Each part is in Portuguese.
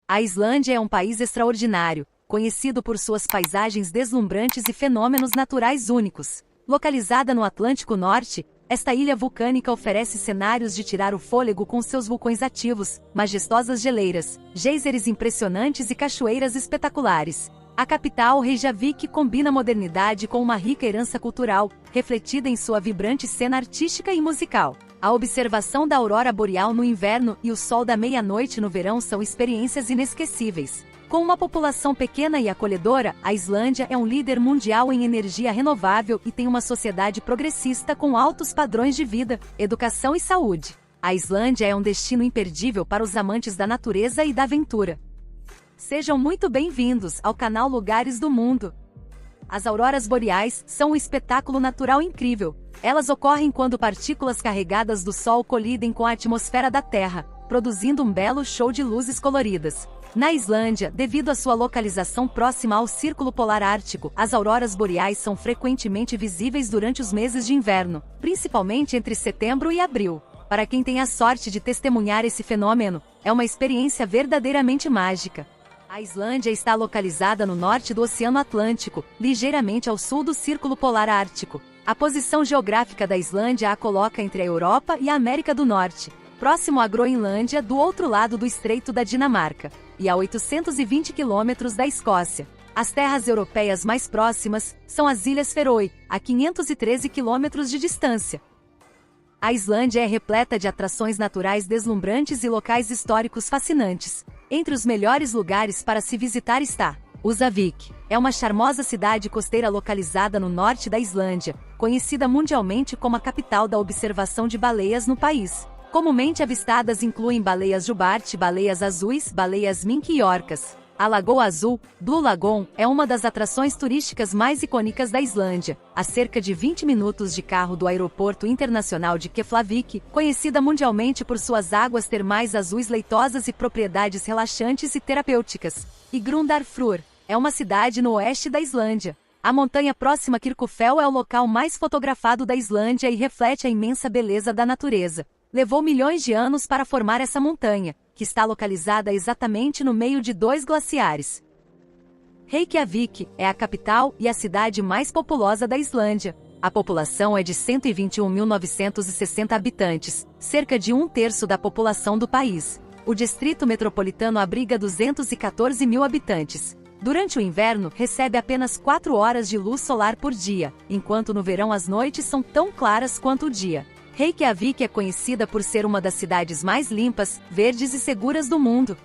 A Islândia é um país extraordinário, conhecido por suas paisagens deslumbrantes e fenômenos naturais únicos. Localizada no Atlântico Norte, esta ilha vulcânica oferece cenários de tirar o fôlego com seus vulcões ativos, majestosas geleiras, geysers impressionantes e cachoeiras espetaculares. A capital, Reykjavik, combina modernidade com uma rica herança cultural, refletida em sua vibrante cena artística e musical. A observação da aurora boreal no inverno e o sol da meia-noite no verão são experiências inesquecíveis. Com uma população pequena e acolhedora, a Islândia é um líder mundial em energia renovável e tem uma sociedade progressista com altos padrões de vida, educação e saúde. A Islândia é um destino imperdível para os amantes da natureza e da aventura. Sejam muito bem-vindos ao canal Lugares do Mundo. As auroras boreais são um espetáculo natural incrível. Elas ocorrem quando partículas carregadas do Sol colidem com a atmosfera da Terra, produzindo um belo show de luzes coloridas. Na Islândia, devido à sua localização próxima ao Círculo Polar Ártico, as auroras boreais são frequentemente visíveis durante os meses de inverno, principalmente entre setembro e abril. Para quem tem a sorte de testemunhar esse fenômeno, é uma experiência verdadeiramente mágica. A Islândia está localizada no norte do Oceano Atlântico, ligeiramente ao sul do Círculo Polar Ártico. A posição geográfica da Islândia a coloca entre a Europa e a América do Norte, próximo à Groenlândia, do outro lado do Estreito da Dinamarca, e a 820 quilômetros da Escócia. As terras europeias mais próximas são as Ilhas Feroe, a 513 quilômetros de distância. A Islândia é repleta de atrações naturais deslumbrantes e locais históricos fascinantes. Entre os melhores lugares para se visitar está Húsavík. É uma charmosa cidade costeira localizada no norte da Islândia, conhecida mundialmente como a capital da observação de baleias no país. Comumente avistadas incluem baleias jubarte, baleias azuis, baleias mink e orcas. A Lagoa Azul, Blue Lagoon, é uma das atrações turísticas mais icônicas da Islândia, a cerca de 20 minutos de carro do Aeroporto Internacional de Keflavik, conhecida mundialmente por suas águas termais azuis leitosas e propriedades relaxantes e terapêuticas. E Grundarfjörður é uma cidade no oeste da Islândia. A montanha próxima a Kirkufell é o local mais fotografado da Islândia e reflete a imensa beleza da natureza. Levou milhões de anos para formar essa montanha, que está localizada exatamente no meio de dois glaciares. Reykjavik é a capital e a cidade mais populosa da Islândia. A população é de 121.960 habitantes, cerca de um terço da população do país. O distrito metropolitano abriga 214 mil habitantes. Durante o inverno, recebe apenas 4 horas de luz solar por dia, enquanto no verão as noites são tão claras quanto o dia. Reykjavik é conhecida por ser uma das cidades mais limpas, verdes e seguras do mundo.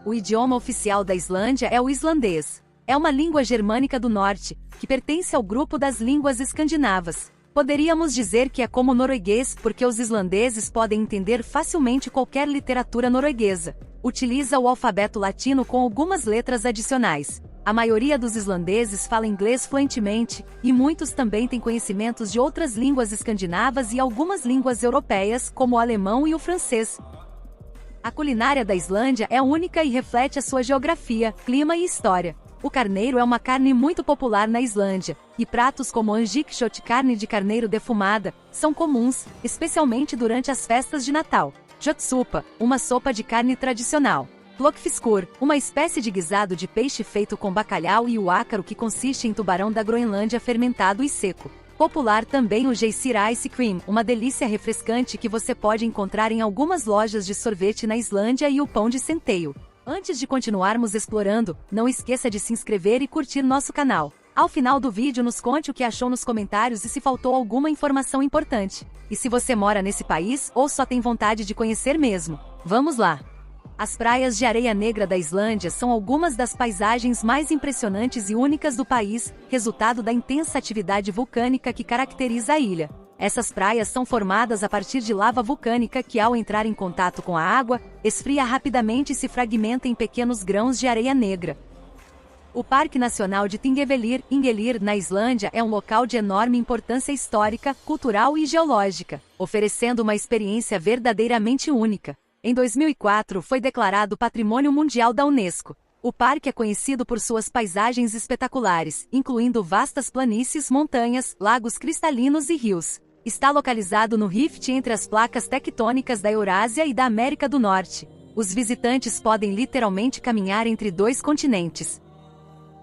O idioma oficial da Islândia é o islandês. É uma língua germânica do norte, que pertence ao grupo das línguas escandinavas. Poderíamos dizer que é como o norueguês, porque os islandeses podem entender facilmente qualquer literatura norueguesa. Utiliza o alfabeto latino com algumas letras adicionais. A maioria dos islandeses fala inglês fluentemente, e muitos também têm conhecimentos de outras línguas escandinavas e algumas línguas europeias, como o alemão e o francês. A culinária da Islândia é única e reflete a sua geografia, clima e história. O carneiro é uma carne muito popular na Islândia, e pratos como andjikshot, carne de carneiro defumada, são comuns, especialmente durante as festas de Natal. Jotsupa, uma sopa de carne tradicional. Flokfiskur, uma espécie de guisado de peixe feito com bacalhau, e o ácaro, que consiste em tubarão da Groenlândia fermentado e seco. Popular também o Geysir Ice Cream, uma delícia refrescante que você pode encontrar em algumas lojas de sorvete na Islândia, e o pão de centeio. Antes de continuarmos explorando, não esqueça de se inscrever e curtir nosso canal. Ao final do vídeo, nos conte o que achou nos comentários e se faltou alguma informação importante. E se você mora nesse país ou só tem vontade de conhecer mesmo. Vamos lá! As praias de areia negra da Islândia são algumas das paisagens mais impressionantes e únicas do país, resultado da intensa atividade vulcânica que caracteriza a ilha. Essas praias são formadas a partir de lava vulcânica que, ao entrar em contato com a água, esfria rapidamente e se fragmenta em pequenos grãos de areia negra. O Parque Nacional de Thingvellir, na Islândia, é um local de enorme importância histórica, cultural e geológica, oferecendo uma experiência verdadeiramente única. Em 2004 foi declarado Patrimônio Mundial da Unesco. O parque é conhecido por suas paisagens espetaculares, incluindo vastas planícies, montanhas, lagos cristalinos e rios. Está localizado no rift entre as placas tectônicas da Eurásia e da América do Norte. Os visitantes podem literalmente caminhar entre dois continentes.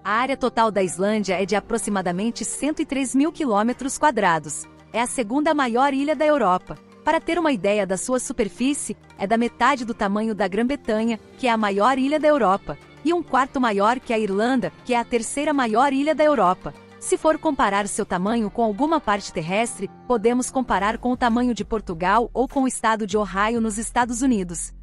A área total da Islândia é de aproximadamente 103 mil quilômetros quadrados. É a segunda maior ilha da Europa. Para ter uma ideia da sua superfície, é da metade do tamanho da Grã-Bretanha, que é a maior ilha da Europa, e um quarto maior que a Irlanda, que é a terceira maior ilha da Europa. Se for comparar seu tamanho com alguma parte terrestre, podemos comparar com o tamanho de Portugal ou com o estado de Ohio nos Estados Unidos.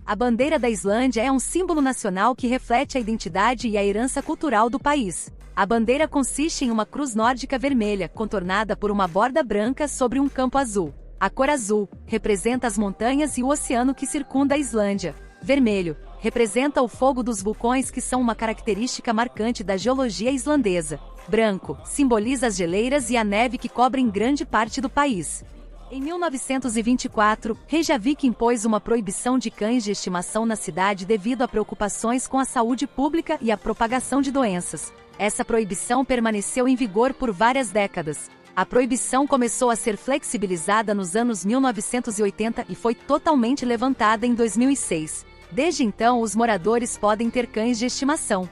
A bandeira da Islândia é um símbolo nacional que reflete a identidade e a herança cultural do país. A bandeira consiste em uma cruz nórdica vermelha, contornada por uma borda branca sobre um campo azul. A cor azul representa as montanhas e o oceano que circunda a Islândia. Vermelho representa o fogo dos vulcões, que são uma característica marcante da geologia islandesa. Branco simboliza as geleiras e a neve que cobrem grande parte do país. Em 1924, Reykjavik impôs uma proibição de cães de estimação na cidade devido a preocupações com a saúde pública e a propagação de doenças. Essa proibição permaneceu em vigor por várias décadas. A proibição começou a ser flexibilizada nos anos 1980 e foi totalmente levantada em 2006. Desde então, os moradores podem ter cães de estimação.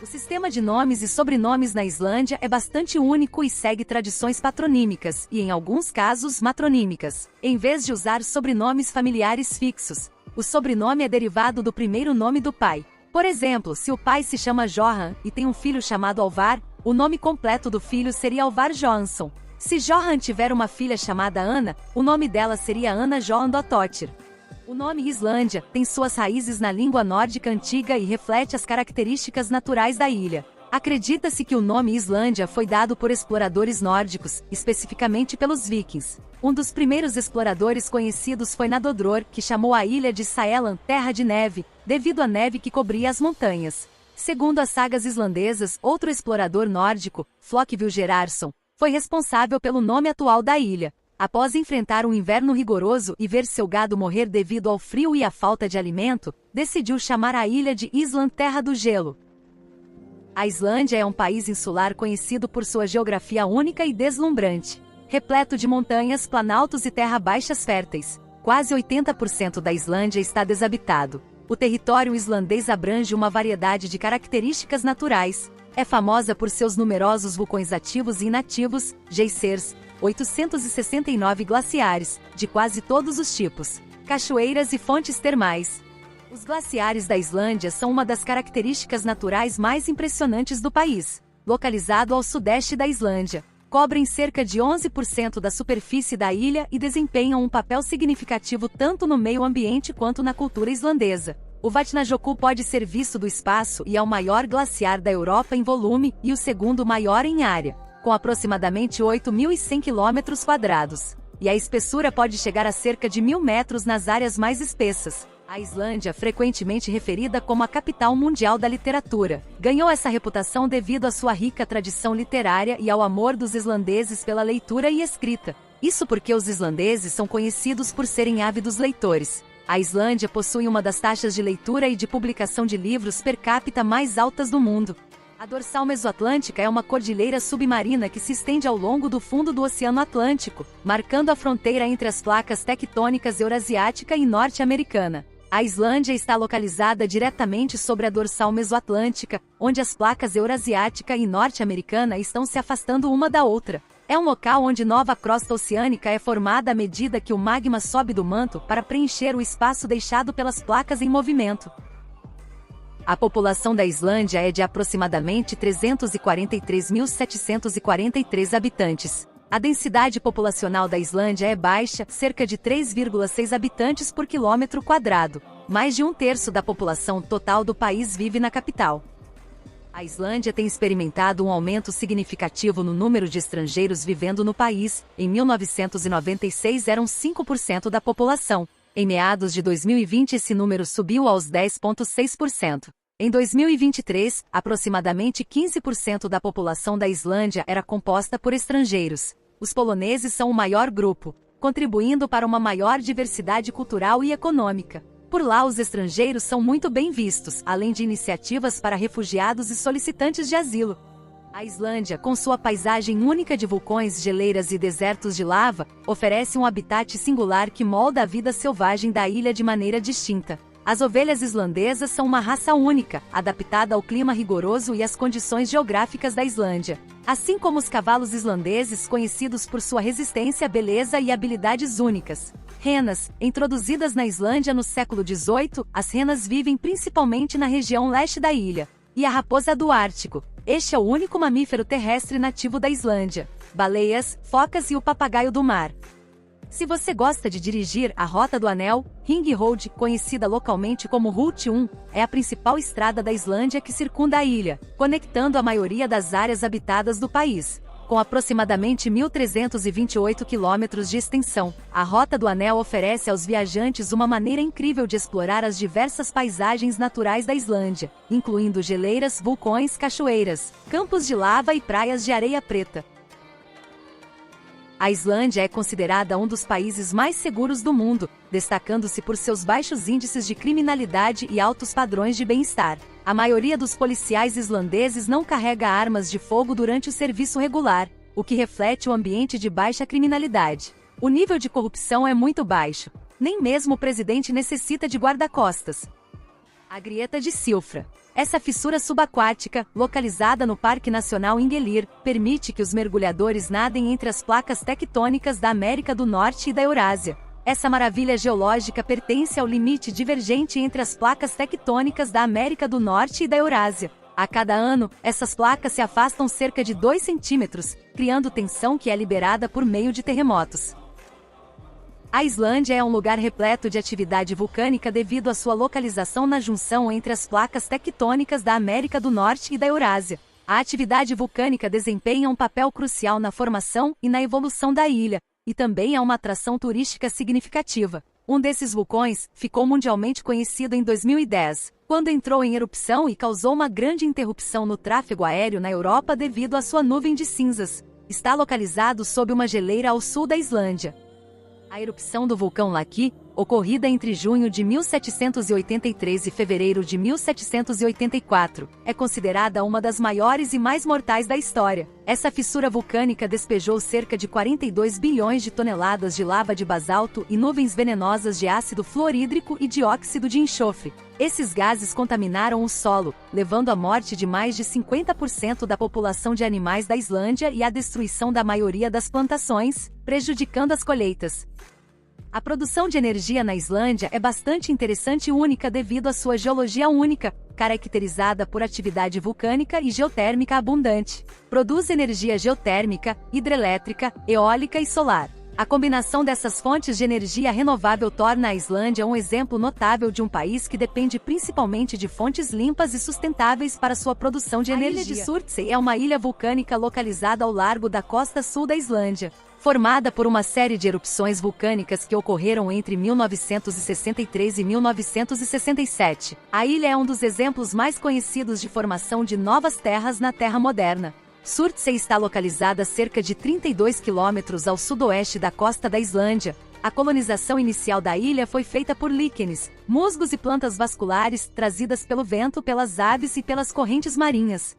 O sistema de nomes e sobrenomes na Islândia é bastante único e segue tradições patronímicas, e em alguns casos matronímicas, em vez de usar sobrenomes familiares fixos. O sobrenome é derivado do primeiro nome do pai. Por exemplo, se o pai se chama Johan e tem um filho chamado Alvar, o nome completo do filho seria Alvar Johansson. Se Johan tiver uma filha chamada Ana, o nome dela seria Ana Johandóttir. O nome Islândia tem suas raízes na língua nórdica antiga e reflete as características naturais da ilha. Acredita-se que o nome Islândia foi dado por exploradores nórdicos, especificamente pelos vikings. Um dos primeiros exploradores conhecidos foi Nadodror, que chamou a ilha de Sæland, terra de neve, devido à neve que cobria as montanhas. Segundo as sagas islandesas, outro explorador nórdico, Flokvil Gerarsson, foi responsável pelo nome atual da ilha. Após enfrentar um inverno rigoroso e ver seu gado morrer devido ao frio e à falta de alimento, decidiu chamar a ilha de Island, terra do gelo. A Islândia é um país insular conhecido por sua geografia única e deslumbrante, repleto de montanhas, planaltos e terra baixas férteis. Quase 80% da Islândia está desabitado. O território islandês abrange uma variedade de características naturais. É famosa por seus numerosos vulcões ativos e inativos, geysers, 869 glaciares, de quase todos os tipos, cachoeiras e fontes termais. Os glaciares da Islândia são uma das características naturais mais impressionantes do país. Localizado ao sudeste da Islândia, cobrem cerca de 11% da superfície da ilha e desempenham um papel significativo tanto no meio ambiente quanto na cultura islandesa. O Vatnajökull pode ser visto do espaço e é o maior glaciar da Europa em volume e o segundo maior em área, com aproximadamente 8.100 km², e a espessura pode chegar a cerca de 1.000 metros nas áreas mais espessas. A Islândia, frequentemente referida como a capital mundial da literatura, ganhou essa reputação devido à sua rica tradição literária e ao amor dos islandeses pela leitura e escrita. Isso porque os islandeses são conhecidos por serem ávidos leitores. A Islândia possui uma das taxas de leitura e de publicação de livros per capita mais altas do mundo. A dorsal mesoatlântica é uma cordilheira submarina que se estende ao longo do fundo do Oceano Atlântico, marcando a fronteira entre as placas tectônicas eurasiática e norte-americana. A Islândia está localizada diretamente sobre a dorsal mesoatlântica, onde as placas eurasiática e norte-americana estão se afastando uma da outra. É um local onde nova crosta oceânica é formada à medida que o magma sobe do manto para preencher o espaço deixado pelas placas em movimento. A população da Islândia é de aproximadamente 343.743 habitantes. A densidade populacional da Islândia é baixa, cerca de 3,6 habitantes por quilômetro quadrado. Mais de um terço da população total do país vive na capital. A Islândia tem experimentado um aumento significativo no número de estrangeiros vivendo no país. Em 1996 eram 5% da população. Em meados de 2020 esse número subiu aos 10,6%. Em 2023, aproximadamente 15% da população da Islândia era composta por estrangeiros. Os poloneses são o maior grupo, contribuindo para uma maior diversidade cultural e econômica. Por lá os estrangeiros são muito bem vistos, além de iniciativas para refugiados e solicitantes de asilo. A Islândia, com sua paisagem única de vulcões, geleiras e desertos de lava, oferece um habitat singular que molda a vida selvagem da ilha de maneira distinta. As ovelhas islandesas são uma raça única, adaptada ao clima rigoroso e às condições geográficas da Islândia. Assim como os cavalos islandeses, conhecidos por sua resistência, beleza e habilidades únicas. Renas, introduzidas na Islândia no século XVIII, as renas vivem principalmente na região leste da ilha. E a raposa do Ártico. Este é o único mamífero terrestre nativo da Islândia. Baleias, focas e o papagaio do mar. Se você gosta de dirigir, a Rota do Anel, Ring Road, conhecida localmente como Route 1, é a principal estrada da Islândia que circunda a ilha, conectando a maioria das áreas habitadas do país. Com aproximadamente 1.328 quilômetros de extensão, a Rota do Anel oferece aos viajantes uma maneira incrível de explorar as diversas paisagens naturais da Islândia, incluindo geleiras, vulcões, cachoeiras, campos de lava e praias de areia preta. A Islândia é considerada um dos países mais seguros do mundo, destacando-se por seus baixos índices de criminalidade e altos padrões de bem-estar. A maioria dos policiais islandeses não carrega armas de fogo durante o serviço regular, o que reflete o ambiente de baixa criminalidade. O nível de corrupção é muito baixo. Nem mesmo o presidente necessita de guarda-costas. A Grieta de Silfra. Essa fissura subaquática, localizada no Parque Nacional Ingelir, permite que os mergulhadores nadem entre as placas tectônicas da América do Norte e da Eurásia. Essa maravilha geológica pertence ao limite divergente entre as placas tectônicas da América do Norte e da Eurásia. A cada ano, essas placas se afastam cerca de 2 centímetros, criando tensão que é liberada por meio de terremotos. A Islândia é um lugar repleto de atividade vulcânica devido à sua localização na junção entre as placas tectônicas da América do Norte e da Eurásia. A atividade vulcânica desempenha um papel crucial na formação e na evolução da ilha, e também é uma atração turística significativa. Um desses vulcões ficou mundialmente conhecido em 2010, quando entrou em erupção e causou uma grande interrupção no tráfego aéreo na Europa devido à sua nuvem de cinzas. Está localizado sob uma geleira ao sul da Islândia. A erupção do vulcão Laki, ocorrida entre junho de 1783 e fevereiro de 1784, é considerada uma das maiores e mais mortais da história. Essa fissura vulcânica despejou cerca de 42 bilhões de toneladas de lava de basalto e nuvens venenosas de ácido fluorídrico e dióxido de enxofre. Esses gases contaminaram o solo, levando à morte de mais de 50% da população de animais da Islândia e à destruição da maioria das plantações, prejudicando as colheitas. A produção de energia na Islândia é bastante interessante e única devido à sua geologia única, caracterizada por atividade vulcânica e geotérmica abundante. Produz energia geotérmica, hidrelétrica, eólica e solar. A combinação dessas fontes de energia renovável torna a Islândia um exemplo notável de um país que depende principalmente de fontes limpas e sustentáveis para sua produção de energia. A ilha de Surtsey é uma ilha vulcânica localizada ao largo da costa sul da Islândia. Formada por uma série de erupções vulcânicas que ocorreram entre 1963 e 1967, a ilha é um dos exemplos mais conhecidos de formação de novas terras na Terra moderna. Surtsey está localizada a cerca de 32 quilômetros ao sudoeste da costa da Islândia. A colonização inicial da ilha foi feita por líquenes, musgos e plantas vasculares trazidas pelo vento, pelas aves e pelas correntes marinhas.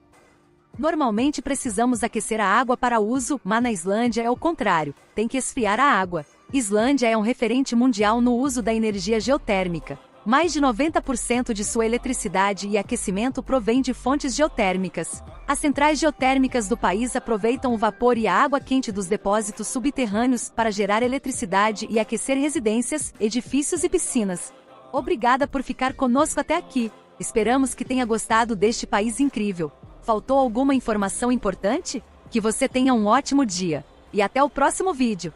Normalmente precisamos aquecer a água para uso, mas na Islândia é o contrário, tem que esfriar a água. Islândia é um referente mundial no uso da energia geotérmica. Mais de 90% de sua eletricidade e aquecimento provém de fontes geotérmicas. As centrais geotérmicas do país aproveitam o vapor e a água quente dos depósitos subterrâneos para gerar eletricidade e aquecer residências, edifícios e piscinas. Obrigada por ficar conosco até aqui. Esperamos que tenha gostado deste país incrível. Faltou alguma informação importante? Que você tenha um ótimo dia. E até o próximo vídeo!